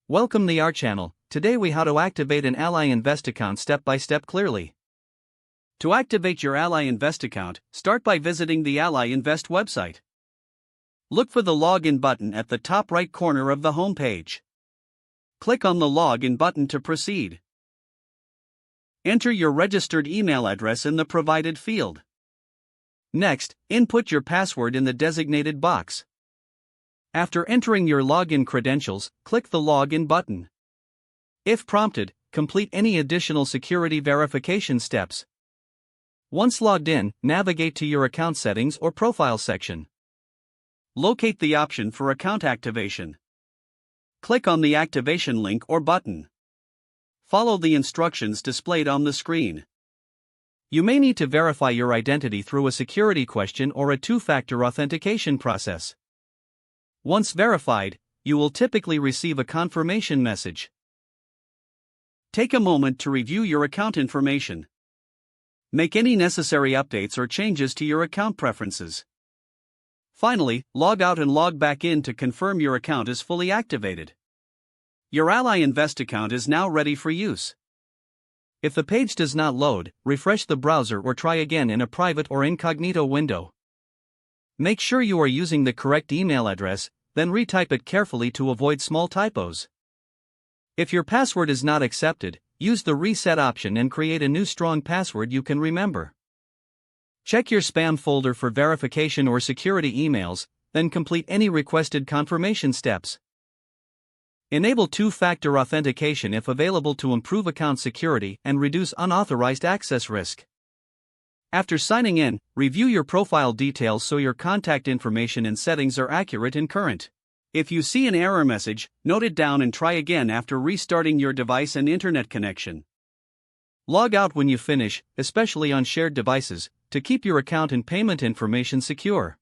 Welcome to our channel. Today we how to activate an Ally Invest account step by step clearly. To activate your Ally Invest account, start by visiting the Ally Invest website. Look for the login button at the top right corner of the home page. Click on the login button to proceed. Enter your registered email address in the provided field. Next, input your password in the designated box. After entering your login credentials, click the Login button. If prompted, complete any additional security verification steps. Once logged in, navigate to your account settings or profile section. Locate the option for account activation. Click on the activation link or button. Follow the instructions displayed on the screen. You may need to verify your identity through a security question or a two-factor authentication process. Once verified, you will typically receive a confirmation message. Take a moment to review your account information. Make any necessary updates or changes to your account preferences. Finally, log out and log back in to confirm your account is fully activated. Your Ally Invest account is now ready for use. If the page does not load, refresh the browser or try again in a private or incognito window. Make sure you are using the correct email address, then retype it carefully to avoid small typos. If your password is not accepted, use the reset option and create a new strong password you can remember. Check your spam folder for verification or security emails, then complete any requested confirmation steps. Enable two-factor authentication if available to improve account security and reduce unauthorized access risk. After signing in, review your profile details so your contact information and settings are accurate and current. If you see an error message, note it down and try again after restarting your device and internet connection. Log out when you finish, especially on shared devices, to keep your account and payment information secure.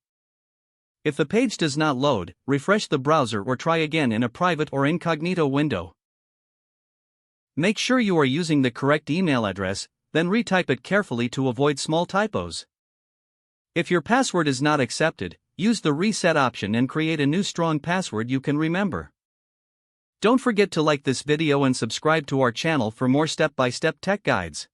If the page does not load, refresh the browser or try again in a private or incognito window. Make sure you are using the correct email address, then retype it carefully to avoid small typos. If your password is not accepted, use the reset option and create a new strong password you can remember. Don't forget to like this video and subscribe to our channel for more step-by-step tech guides.